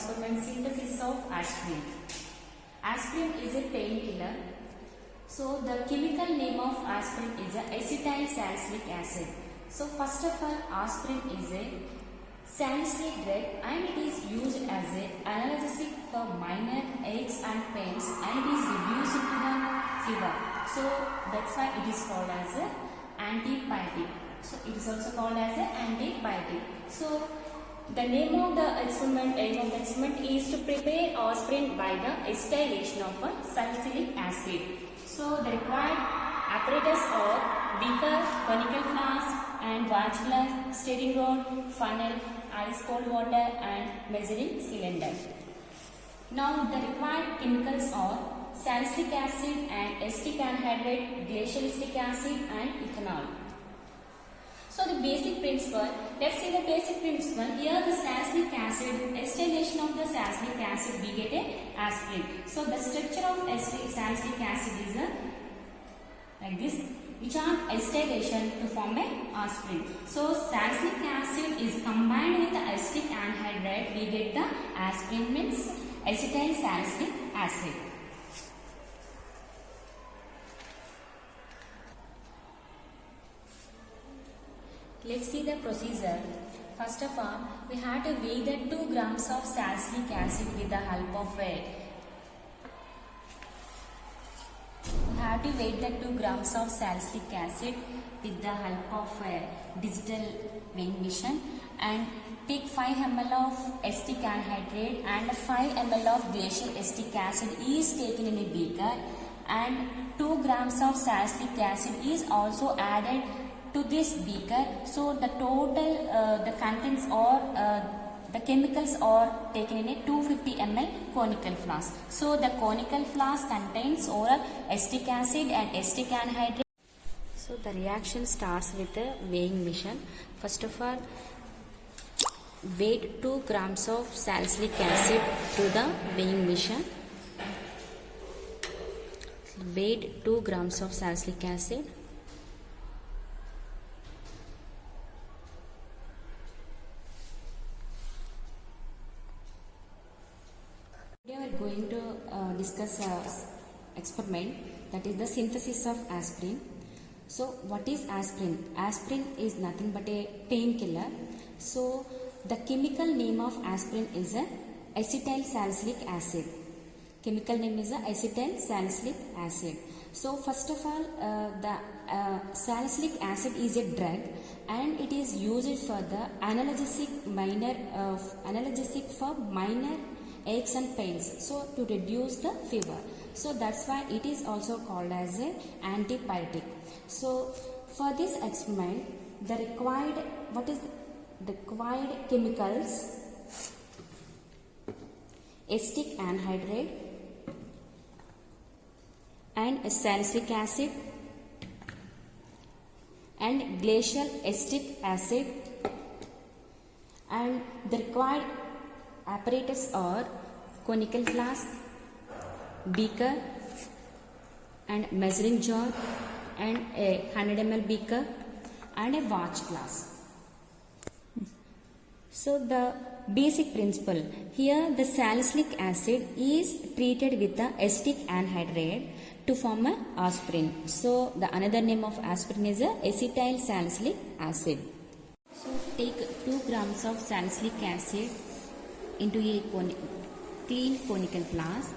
experiment synthesis of aspirin. Aspirin is a painkiller. So the chemical name of aspirin is acetyl salicylic acid. So first of all, aspirin is a salicylic drug and it is used as an analgesic for minor aches and pains and it is reduced to the fever. So that's why it is called as an antipyretic. So it is also called as an antipyretic. So the name of the experiment is to prepare aspirin by the acetylation of a salicylic acid. So the required apparatus are beaker, conical flask and watch glass, stirring rod, funnel, ice cold water and measuring cylinder. Now the required chemicals are salicylic acid and acetic anhydride, glacial acetic acid and ethanol. So the basic principle, let's see the basic principle. Here the salicylic acid, acetylation of the salicylic acid, we get a aspirin. So the structure of salicylic acid is like this, which are acetylation to form a aspirin. So salicylic acid is combined with the acetic anhydride, we get the aspirin means acetyl salicylic acid. Let's see the procedure. First of all, we have to weigh the 2 grams of salicylic acid with the help of a. We have to weigh the 2 grams of salicylic acid with the help of a digital weighing machine and take 5 ml of acetic anhydride and 5 ml of glacial acetic acid is taken in a beaker and 2 grams of salicylic acid is also added to this beaker. So the total the contents or the chemicals are taken in a 250 ml conical flask. So the conical flask contains oral acetic acid and acetic anhydride. So the reaction starts with the weighing machine. First of all, weigh 2 grams of salicylic acid to the weighing machine. Weigh 2 grams of salicylic acid. Today we are going to discuss experiment, that is the synthesis of aspirin. So what is aspirin? Aspirin is nothing but a painkiller. So the chemical name of aspirin is a acetyl salicylic acid. Chemical name is a acetyl salicylic acid. So first of all, the salicylic acid is a drug and it is used for the analgesic for minor aches and pains, so to reduce the fever. So that's why it is also called as a antipyretic. So for this experiment, the required chemicals: acetic anhydride and salicylic acid and glacial acetic acid, and the required apparatus are conical flask, beaker and measuring jar and a 100 ml beaker and a watch glass. So the basic principle, here the salicylic acid is treated with the acetic anhydride to form a aspirin. So the another name of aspirin is a acetyl salicylic acid. So take 2 grams of salicylic acid into a clean conical flask.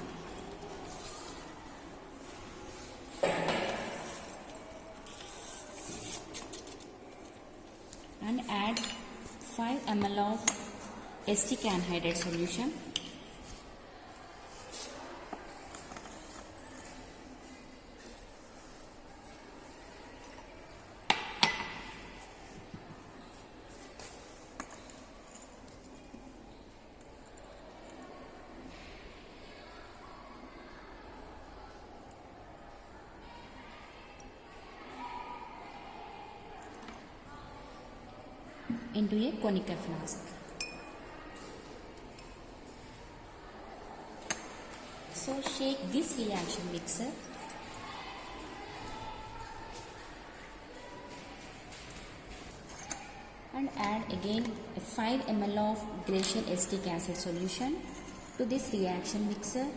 And add 5 ml of acetic anhydride solution. Into a conical flask. So shake this reaction mixer and add again 5 ml of glacial acetic acid solution to this reaction mixer.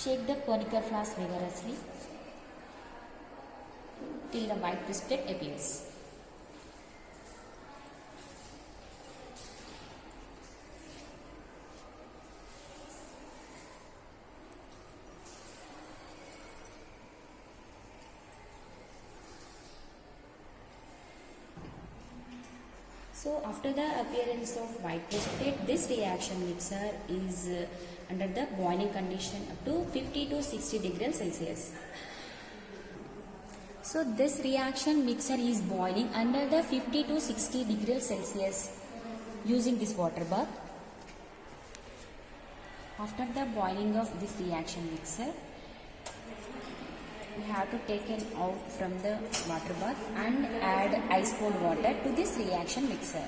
Shake the conical flask vigorously till the white precipitate appears. So after the appearance of white precipitate, this reaction mixer is under the boiling condition up to 50 to 60 degrees Celsius. So this reaction mixer is boiling under the 50 to 60 degrees Celsius using this water bath. After the boiling of this reaction mixer, we have to take it out from the water bath and add ice cold water to this reaction mixer.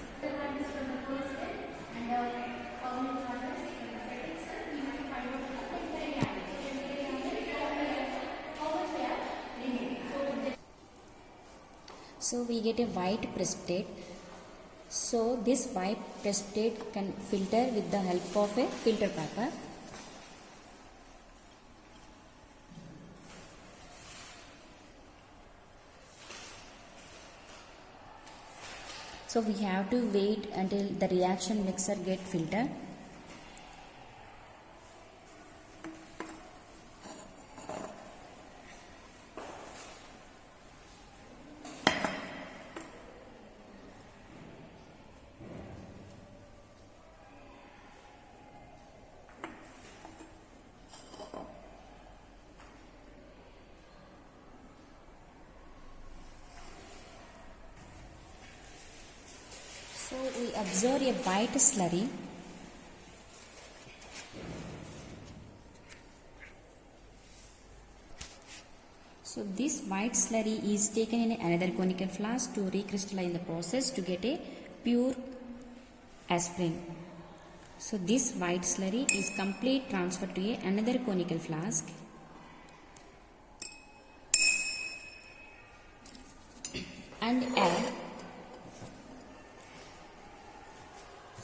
So we get a white precipitate. So this white precipitate can filter with the help of a filter paper. So we have to wait until the reaction mixer get filtered. So we observe a white slurry. So this white slurry is taken in another conical flask to recrystallize the process to get a pure aspirin. So this white slurry is complete transferred to another conical flask. And add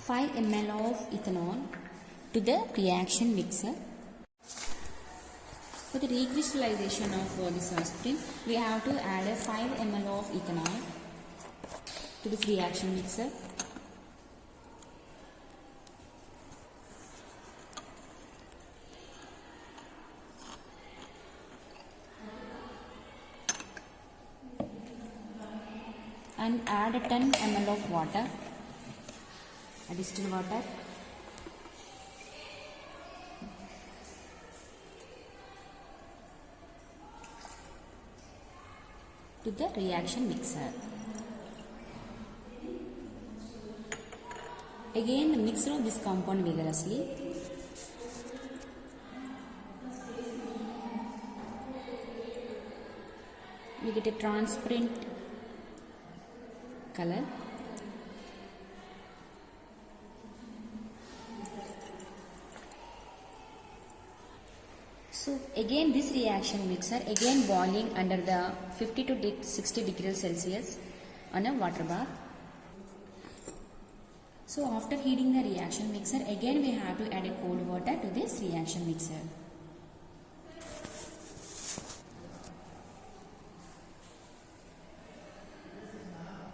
5 ml of ethanol to the reaction mixer. For the recrystallization of this aspirin, we have to add a 5 ml of ethanol to this reaction mixer. And add 10 ml of water, distilled water. To the reaction mixer. Again mix of this compound vigorously. We get a transparent color. So again this reaction mixer again boiling under the 50 to 60 degrees Celsius on a water bath. So after heating the reaction mixer, again we have to add a cold water to this reaction mixer.